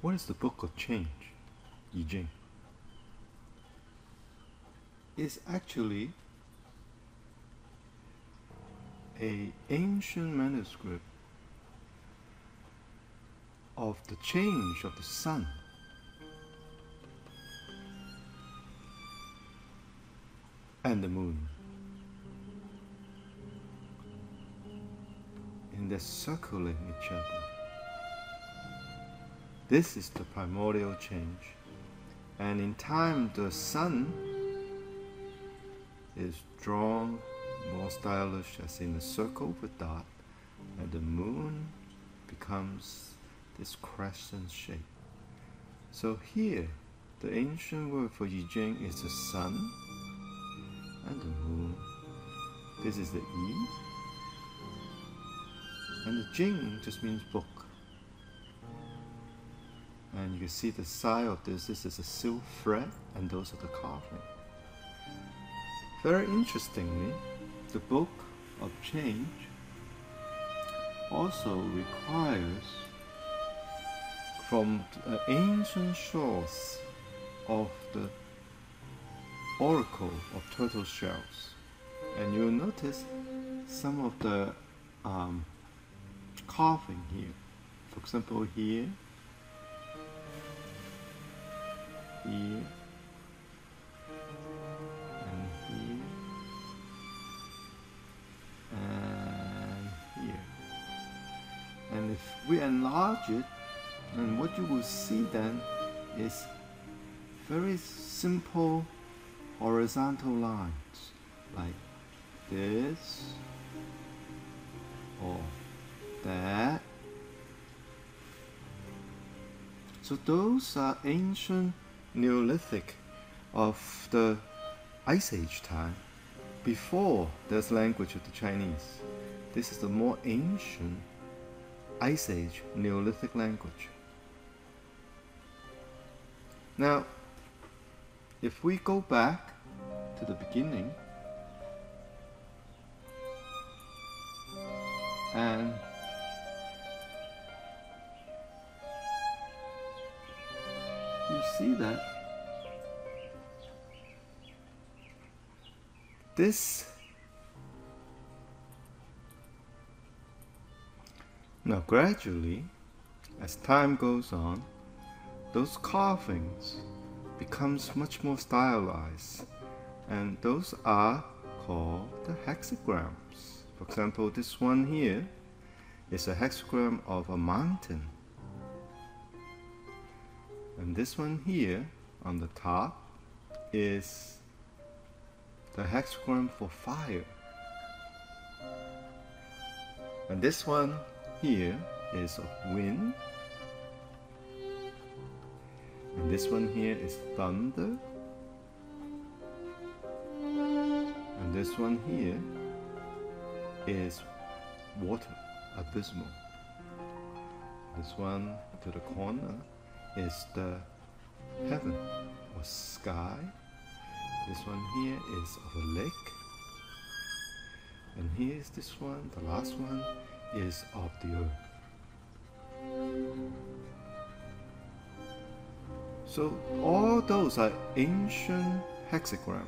What is the book of change? Ching. It's actually an ancient manuscript of the change of the sun and the moon. And they're circling each other. This is the primordial change. And in time, the sun is drawn more stylish as in a circle with dot, and the moon becomes this crescent shape. So here, the ancient word for Yijing is the sun and the moon. This is the Yi. And the Jing just means book. And you can see the side of this is a silk thread, and those are the carving. Very interestingly, the book of change also requires from the ancient source of the oracle of turtle shells. And you'll notice some of the carving here. For example, here, and here, and here. And if we enlarge it, then what you will see then is very simple horizontal lines like this or that. So those are ancient Neolithic of the Ice Age time, before there's language of the Chinese. This is the more ancient Ice Age Neolithic language. Now, if we go back to the beginning and you see that this now gradually, as time goes on, those carvings becomes much more stylized, and those are called the hexagrams. For example, this one here is a hexagram of a mountain. And this one here on the top is the hexagram for fire. And this one here is of wind. And this one here is thunder. And this one here is water, abysmal. This one to the corner is the heaven or sky. This one here is of a lake. And here is this one, the last one, is of the earth. So all those are ancient hexagrams,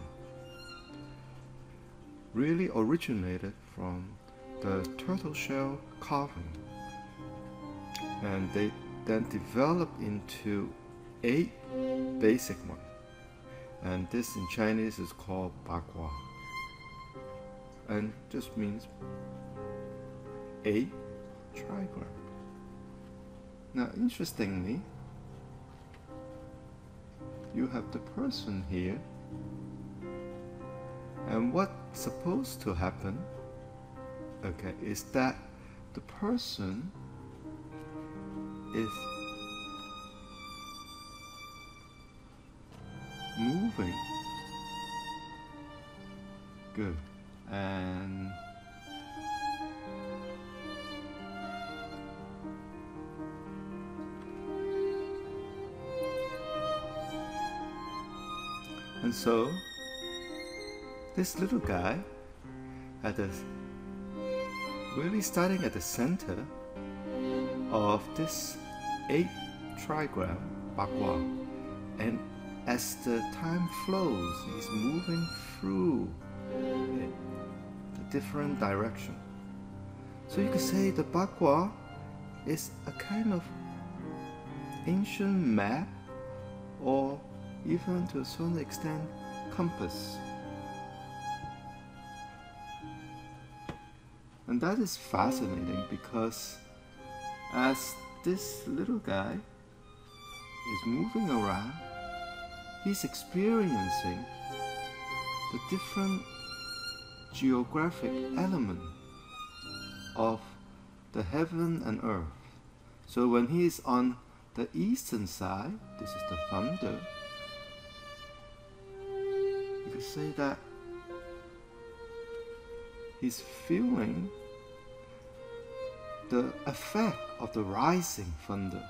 really originated from the turtle shell carving. And they then developed into 8 basic ones. And this in Chinese is called Bagua. And just means 8 trigram. Now interestingly, you have the person here, and what's supposed to happen, okay, is that the person is moving. Good. And so this little guy at the really starting at the center of this 8 trigram, Bakwa, and as the time flows, he's moving through the different direction. So you could say the Bakwa is a kind of ancient map, or even to a certain extent compass. And that is fascinating because as this little guy is moving around, he's experiencing the different geographic element of the heaven and earth. So when he is on the eastern side, this is the thunder, you could say that he's feeling the effect of the rising thunder,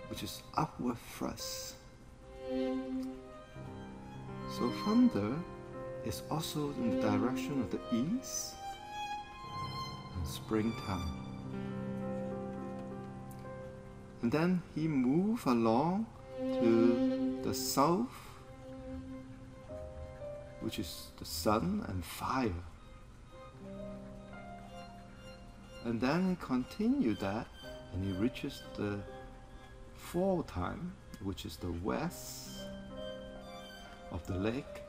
which is upward thrust. So thunder is also in the direction of the east in springtime. And then he moves along to the south, which is the sun and fire. And then he continues that, and he reaches the fall time, which is the west of the lake,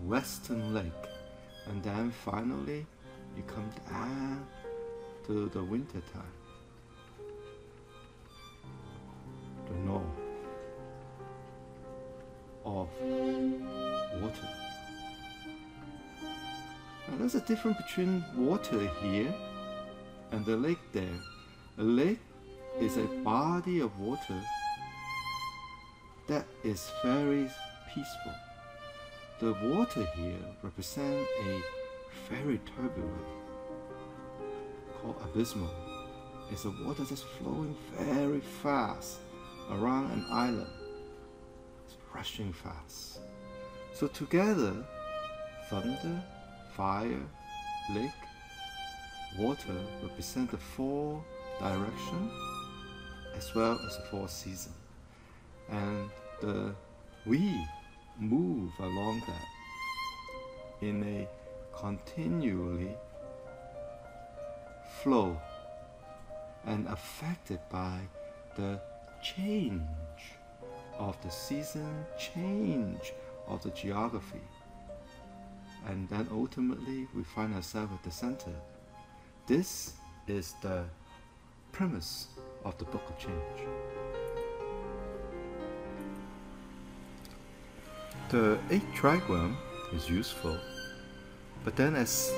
western lake. And then finally you come down to the winter time, the north of water. Now there's a difference between water here and the lake there. A lake is a body of water that is very peaceful. The water here represents a very turbulent, called abysmal. It's a water that's flowing very fast around an island. It's rushing fast. So together, thunder, fire, lake, water represent the four directions as well as the four seasons. And we move along that in a continually flow and affected by the change of the season, change of the geography. And then ultimately we find ourselves at the center. This is the premise of the Book of Change. The 8th trigram is useful, but then as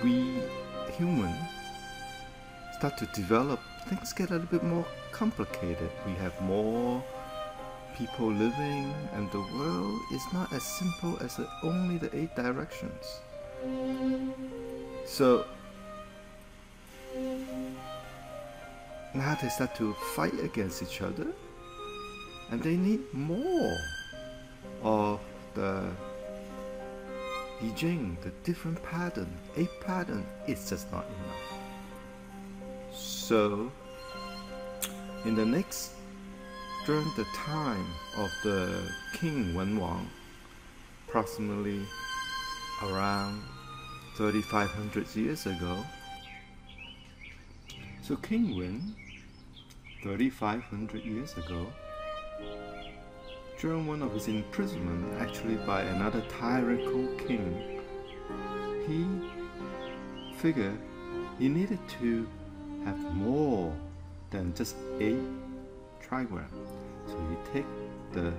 we humans start to develop, things get a little bit more complicated. We have more people living, and the world is not as simple as only the 8 directions. So now they start to fight against each other, and they need more of the Ching, the different pattern. 8 pattern is just not enough. So in the next, during the time of the King Wen Wang, approximately around 3,500 years ago. So King Wen, 3,500 years ago, during one of his imprisonment, actually by another tyrannical king, he figured he needed to have more than just 8 trigram. So he takes the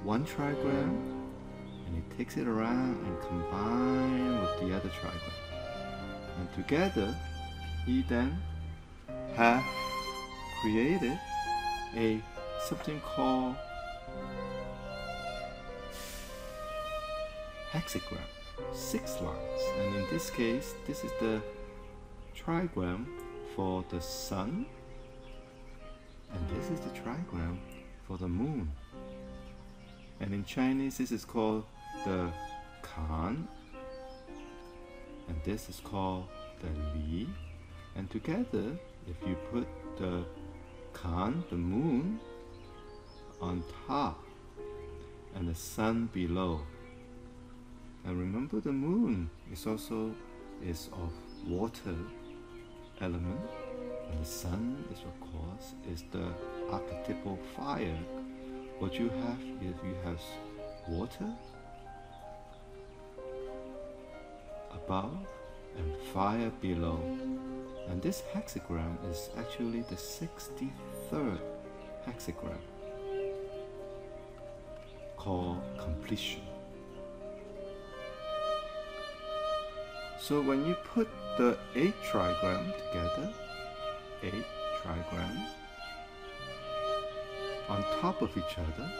1 trigram and he takes it around and combines with the other trigram. And together, he then have created something called hexagram, 6 lines. And in this case, this is the trigram for the sun, and this is the trigram for the moon. And in Chinese, this is called the Kan, and this is called the Li, And together, if you put the Kan, the moon, on top and the sun below, and remember the moon is also of water element, and the sun is of course is the archetypal fire. What you have is you have water above and fire below, and this hexagram is actually the 63rd hexagram, called completion. So when you put the 8 trigram together, 8 trigrams on top of each other,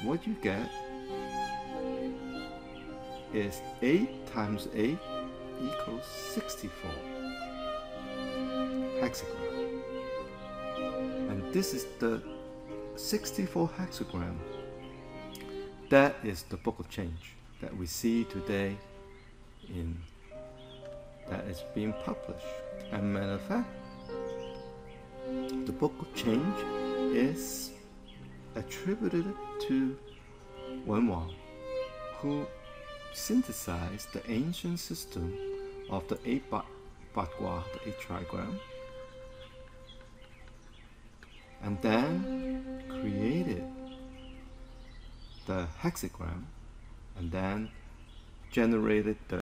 what you get is 8 times 8 equals 64 hexagram. And this is the 64 hexagram. That is the Book of Change that we see today that is being published. And matter of fact, the Book of Change is attributed to Wen Wang, who synthesized the ancient system of the 8 Batgua, the 8 trigram, and then created the hexagram, and then generated the